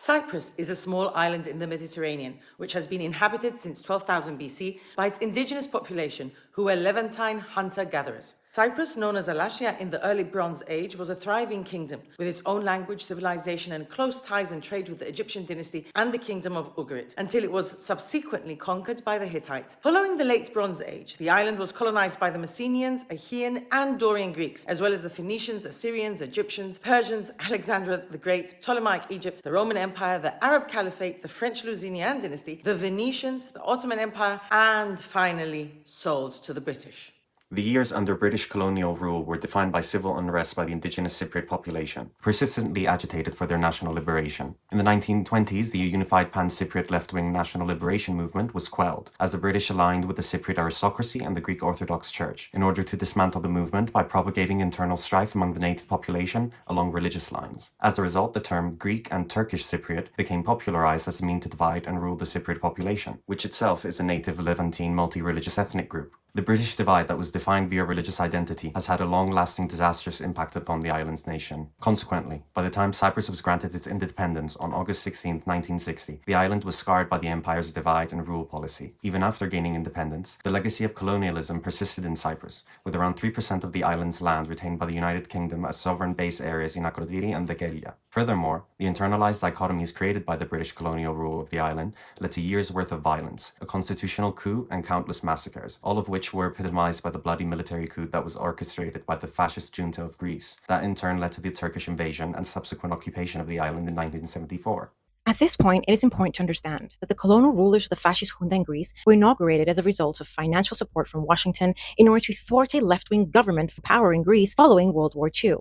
Cyprus is a small island in the Mediterranean, which has been inhabited since 12,000 BC by its indigenous population, who were Levantine hunter-gatherers. Cyprus, known as Alashia in the early Bronze Age, was a thriving kingdom with its own language, civilization, and close ties and trade with the Egyptian dynasty and the kingdom of Ugarit, until it was subsequently conquered by the Hittites. Following the late Bronze Age, the island was colonized by the Messenians, Achaean, and Dorian Greeks, as well as the Phoenicians, Assyrians, Egyptians, Persians, Alexander the Great, Ptolemaic Egypt, the Roman Empire, the Arab Caliphate, the French Lusitanian dynasty, the Venetians, the Ottoman Empire, and finally sold to the British. The years under British colonial rule were defined by civil unrest by the indigenous Cypriot population, persistently agitated for their national liberation. In the 1920s, the unified pan-Cypriot left-wing national liberation movement was quelled, as the British aligned with the Cypriot aristocracy and the Greek Orthodox Church, in order to dismantle the movement by propagating internal strife among the native population along religious lines. As a result, the term Greek and Turkish Cypriot became popularized as a mean to divide and rule the Cypriot population, which itself is a native Levantine multi-religious ethnic group. The British divide that was defined via religious identity has had a long-lasting disastrous impact upon the island's nation. Consequently, by the time Cyprus was granted its independence on August 16, 1960, the island was scarred by the empire's divide and rule policy. Even after gaining independence, the legacy of colonialism persisted in Cyprus, with around 3% of the island's land retained by the United Kingdom as sovereign base areas in Akrotiri and Dekelia. Furthermore, the internalized dichotomies created by the British colonial rule of the island led to years' worth of violence, a constitutional coup, and countless massacres, all of which were epitomized by the bloody military coup that was orchestrated by the fascist junta of Greece. That in turn led to the Turkish invasion and subsequent occupation of the island in 1974. At this point, it is important to understand that the colonial rulers of the fascist junta in Greece were inaugurated as a result of financial support from Washington in order to thwart a left-wing government for power in Greece following World War II.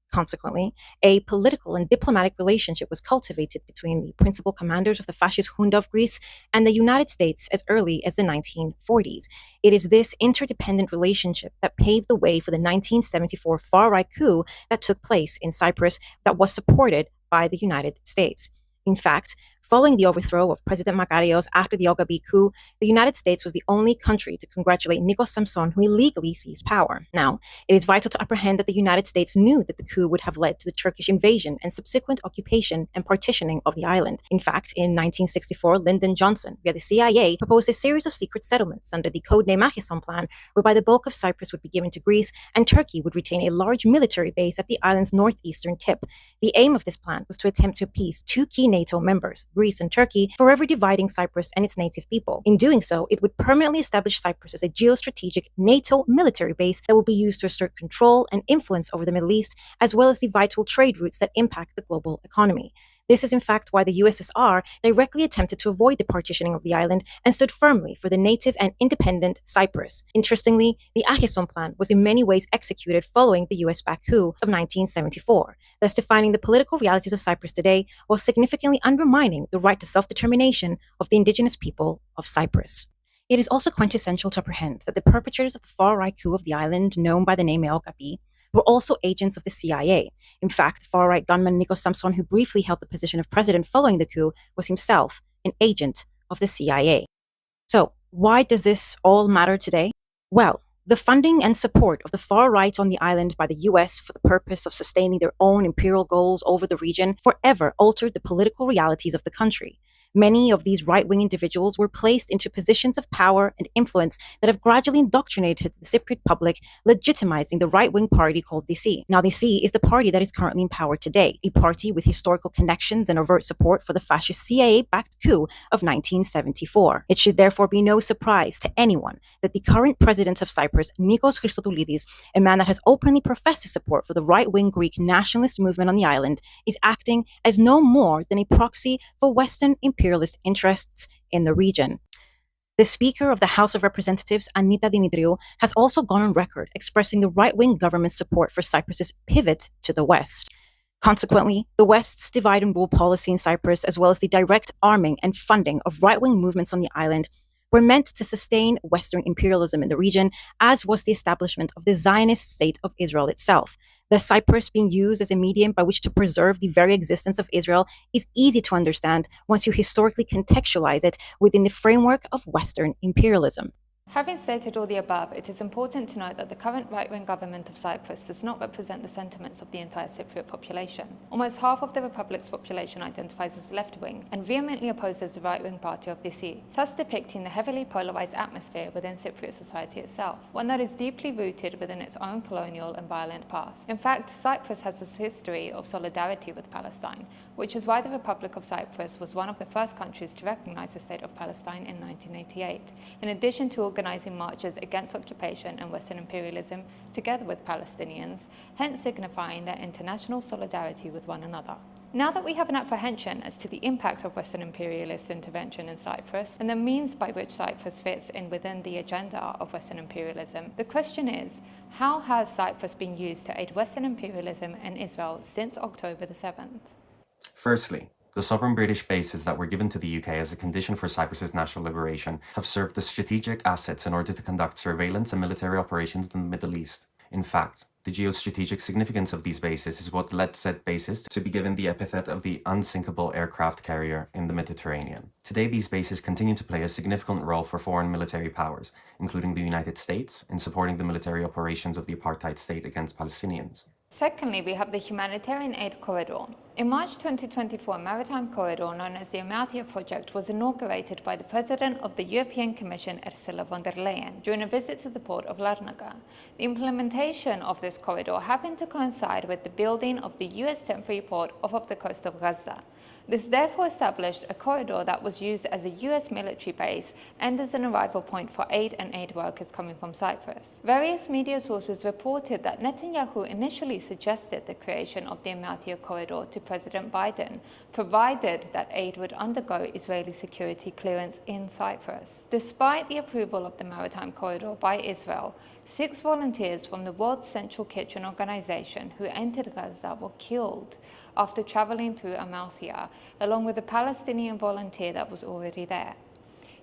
Consequently, a political and diplomatic relationship was cultivated between the principal commanders of the fascist junta of Greece and the United States as early as the 1940s. It is this interdependent relationship that paved the way for the 1974 far-right coup that took place in Cyprus that was supported by the United States. In fact, following the overthrow of President Makarios after the Ogabi coup, the United States was the only country to congratulate Nikos Samson, who illegally seized power. Now, it is vital to apprehend that the United States knew that the coup would have led to the Turkish invasion and subsequent occupation and partitioning of the island. In fact, in 1964, Lyndon Johnson, via the CIA, proposed a series of secret settlements under the codename Acheson Plan, whereby the bulk of Cyprus would be given to Greece and Turkey would retain a large military base at the island's northeastern tip. The aim of this plan was to attempt to appease two key NATO members, Greece and Turkey, forever dividing Cyprus and its native people. In doing so, it would permanently establish Cyprus as a geostrategic NATO military base that will be used to assert control and influence over the Middle East, as well as the vital trade routes that impact the global economy. This is in fact why the USSR directly attempted to avoid the partitioning of the island and stood firmly for the native and independent Cyprus. Interestingly, the Acheson Plan was in many ways executed following the US-backed coup of 1974, thus defining the political realities of Cyprus today while significantly undermining the right to self-determination of the indigenous people of Cyprus. It is also quintessential to apprehend that the perpetrators of the far-right coup of the island, known by the name Eokapi, were also agents of the CIA. In fact, the far-right gunman Nikos Samson, who briefly held the position of president following the coup, was himself an agent of the CIA. So, why does this all matter today? Well, the funding and support of the far right on the island by the US for the purpose of sustaining their own imperial goals over the region forever altered the political realities of the country. Many of these right-wing individuals were placed into positions of power and influence that have gradually indoctrinated the Cypriot public, legitimizing the right-wing party called DC. Now, DC is the party that is currently in power today, a party with historical connections and overt support for the fascist CIA-backed coup of 1974. It should therefore be no surprise to anyone that the current president of Cyprus, Nikos Christodoulidis, a man that has openly professed his support for the right-wing Greek nationalist movement on the island, is acting as no more than a proxy for Western imperialist interests in the region. The Speaker of the House of Representatives, Anita Dimitriou, has also gone on record expressing the right-wing government's support for Cyprus's pivot to the West. Consequently, the West's divide and rule policy in Cyprus, as well as the direct arming and funding of right-wing movements on the island, were meant to sustain Western imperialism in the region, as was the establishment of the Zionist state of Israel itself. The Cyprus being used as a medium by which to preserve the very existence of Israel is easy to understand once you historically contextualize it within the framework of Western imperialism. Having stated all the above, it is important to note that the current right-wing government of Cyprus does not represent the sentiments of the entire Cypriot population. Almost half of the republic's population identifies as left-wing and vehemently opposes the right-wing party of Disi, thus depicting the heavily polarized atmosphere within Cypriot society itself, one that is deeply rooted within its own colonial and violent past. In fact, Cyprus has a history of solidarity with Palestine, which is why the Republic of Cyprus was one of the first countries to recognize the State of Palestine in 1988, in addition to organizing marches against occupation and Western imperialism together with Palestinians, hence signifying their international solidarity with one another. Now that we have an apprehension as to the impact of Western imperialist intervention in Cyprus and the means by which Cyprus fits in within the agenda of Western imperialism, the question is, how has Cyprus been used to aid Western imperialism and Israel since October the 7th? Firstly, the sovereign British bases that were given to the UK as a condition for Cyprus's national liberation have served as strategic assets in order to conduct surveillance and military operations in the Middle East. In fact, the geostrategic significance of these bases is what led said bases to be given the epithet of the unsinkable aircraft carrier in the Mediterranean. Today, these bases continue to play a significant role for foreign military powers, including the United States, in supporting the military operations of the apartheid state against Palestinians. Secondly, we have the humanitarian aid corridor. In March 2024, a maritime corridor known as the Amalthea Project was inaugurated by the President of the European Commission, Ursula von der Leyen, during a visit to the port of Larnaca. The implementation of this corridor happened to coincide with the building of the US temporary port off of the coast of Gaza. This therefore established a corridor that was used as a US military base and as an arrival point for aid and aid workers coming from Cyprus. Various media sources reported that Netanyahu initially suggested the creation of the Amalthea corridor to President Biden, provided that aid would undergo Israeli security clearance in Cyprus. Despite the approval of the maritime corridor by Israel, 6 volunteers from the World Central Kitchen organization who entered Gaza were killed after traveling through Amalthea, along with a Palestinian volunteer that was already there.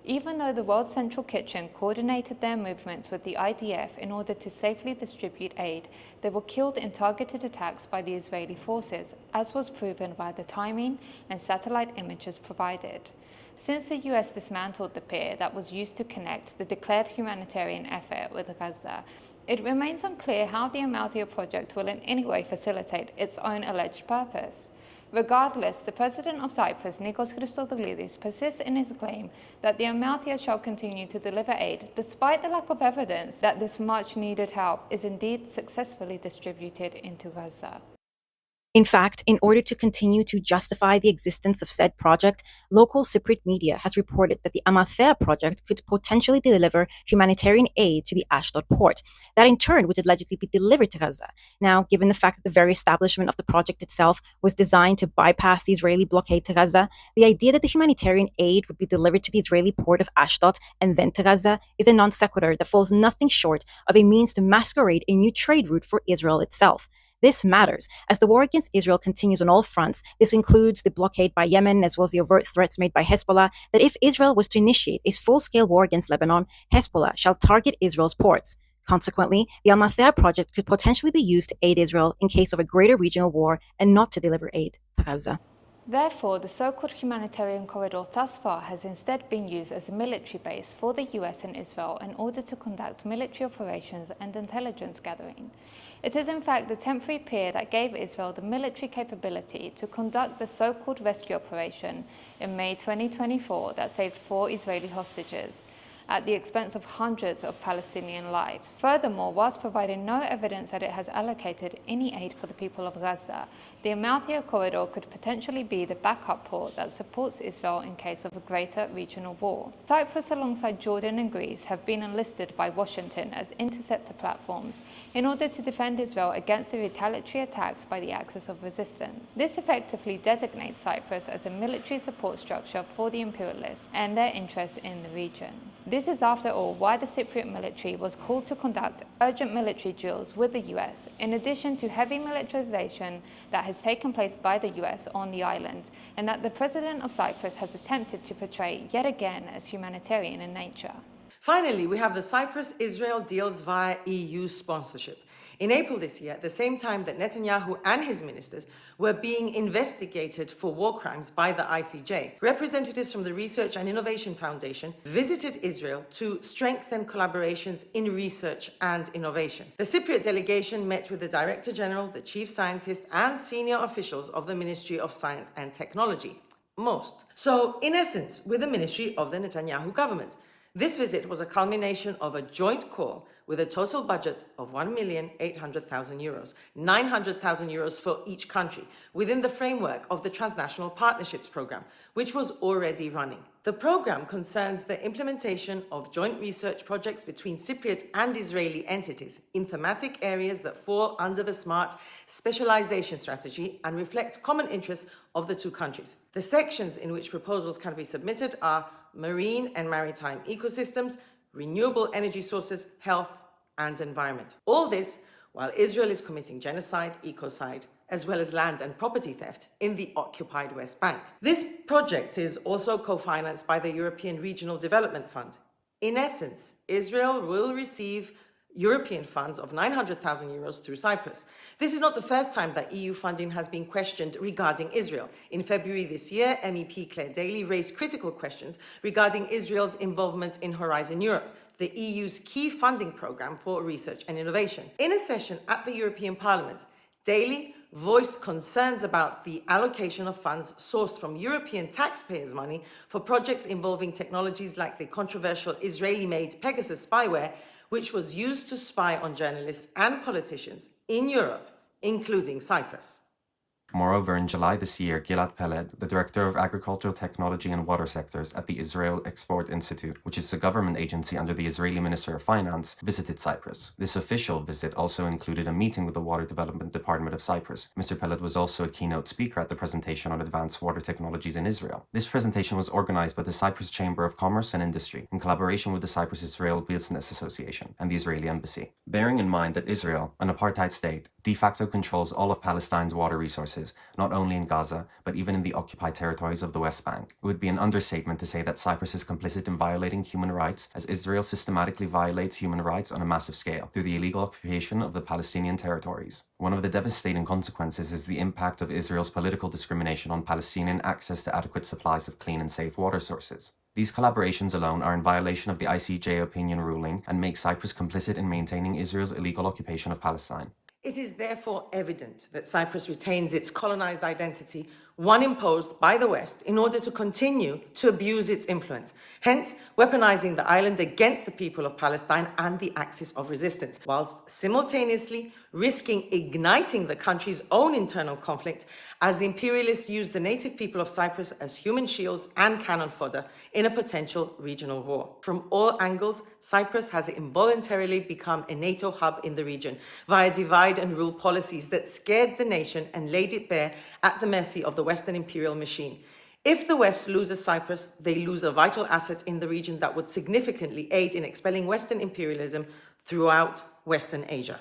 Even though the World Central Kitchen coordinated their movements with the IDF in order to safely distribute aid, they were killed in targeted attacks by the Israeli forces, as was proven by the timing and satellite images provided. Since the US dismantled the pier that was used to connect the declared humanitarian effort with Gaza, it remains unclear how the Amalthea project will in any way facilitate its own alleged purpose. Regardless, the President of Cyprus, Nikos Christodoulidis, persists in his claim that the Amalthea shall continue to deliver aid, despite the lack of evidence that this much-needed help is indeed successfully distributed into Gaza. In fact, in order to continue to justify the existence of said project, local Cypriot media has reported that the Amalthea project could potentially deliver humanitarian aid to the Ashdod port, that in turn would allegedly be delivered to Gaza. Now, given the fact that the very establishment of the project itself was designed to bypass the Israeli blockade to Gaza, the idea that the humanitarian aid would be delivered to the Israeli port of Ashdod and then to Gaza is a non sequitur that falls nothing short of a means to masquerade a new trade route for Israel itself. This matters, as the war against Israel continues on all fronts. This includes the blockade by Yemen, as well as the overt threats made by Hezbollah, that if Israel was to initiate a full-scale war against Lebanon, Hezbollah shall target Israel's ports. Consequently, the Amalthea project could potentially be used to aid Israel in case of a greater regional war and not to deliver aid to Gaza. Therefore, the so-called humanitarian corridor thus far has instead been used as a military base for the US and Israel in order to conduct military operations and intelligence gathering. It is in fact the temporary pier that gave Israel the military capability to conduct the so-called rescue operation in May 2024 that saved 4 Israeli hostages, at the expense of hundreds of Palestinian lives. Furthermore, whilst providing no evidence that it has allocated any aid for the people of Gaza, the Amalthea corridor could potentially be the backup port that supports Israel in case of a greater regional war. Cyprus, alongside Jordan and Greece, have been enlisted by Washington as interceptor platforms in order to defend Israel against the retaliatory attacks by the Axis of Resistance. This effectively designates Cyprus as a military support structure for the imperialists and their interests in the region. This is, after all, why the Cypriot military was called to conduct urgent military drills with the US, in addition to heavy militarization that has taken place by the US on the island, and that the President of Cyprus has attempted to portray yet again as humanitarian in nature. Finally, we have the Cyprus-Israel deals via EU sponsorship. In April this year, at the same time that Netanyahu and his ministers were being investigated for war crimes by the ICJ, representatives from the Research and Innovation Foundation visited Israel to strengthen collaborations in research and innovation. The Cypriot delegation met with the Director General, the Chief Scientist, and senior officials of the Ministry of Science and Technology. So, in essence, with the ministry of the Netanyahu government. This visit was a culmination of a joint call with a total budget of €1,800,000, €900,000 for each country, within the framework of the Transnational Partnerships Programme, which was already running. The programme concerns the implementation of joint research projects between Cypriot and Israeli entities in thematic areas that fall under the Smart Specialization Strategy and reflect common interests of the two countries. The sections in which proposals can be submitted are marine and maritime ecosystems, renewable energy sources, health, and environment. All this while Israel is committing genocide, ecocide, as well as land and property theft in the occupied West Bank. This project is also co-financed by the European Regional Development Fund. In essence, Israel will receive European funds of €900,000 through Cyprus. This is not the first time that EU funding has been questioned regarding Israel. In February this year, MEP Claire Daly raised critical questions regarding Israel's involvement in Horizon Europe, the EU's key funding programme for research and innovation. In a session at the European Parliament, Daly voiced concerns about the allocation of funds sourced from European taxpayers' money for projects involving technologies like the controversial Israeli-made Pegasus spyware, which was used to spy on journalists and politicians in Europe, including Cyprus. Moreover, in July this year, Gilad Peled, the Director of Agricultural Technology and Water Sectors at the Israel Export Institute, which is a government agency under the Israeli Minister of Finance, visited Cyprus. This official visit also included a meeting with the Water Development Department of Cyprus. Mr. Peled was also a keynote speaker at the presentation on advanced water technologies in Israel. This presentation was organized by the Cyprus Chamber of Commerce and Industry in collaboration with the Cyprus-Israel Business Association and the Israeli Embassy. Bearing in mind that Israel, an apartheid state, de facto controls all of Palestine's water resources, not only in Gaza, but even in the occupied territories of the West Bank. It would be an understatement to say that Cyprus is complicit in violating human rights, as Israel systematically violates human rights on a massive scale through the illegal occupation of the Palestinian territories. One of the devastating consequences is the impact of Israel's political discrimination on Palestinian access to adequate supplies of clean and safe water sources. These collaborations alone are in violation of the ICJ opinion ruling and make Cyprus complicit in maintaining Israel's illegal occupation of Palestine. It is therefore evident that Cyprus retains its colonized identity, one imposed by the West, in order to continue to abuse its influence, hence weaponizing the island against the people of Palestine and the axis of resistance, whilst simultaneously risking igniting the country's own internal conflict as the imperialists use the native people of Cyprus as human shields and cannon fodder in a potential regional war. From all angles, Cyprus has involuntarily become a NATO hub in the region via divide and rule policies that scared the nation and laid it bare at the mercy of the Western imperial machine. If the West loses Cyprus, they lose a vital asset in the region that would significantly aid in expelling Western imperialism throughout Western Asia.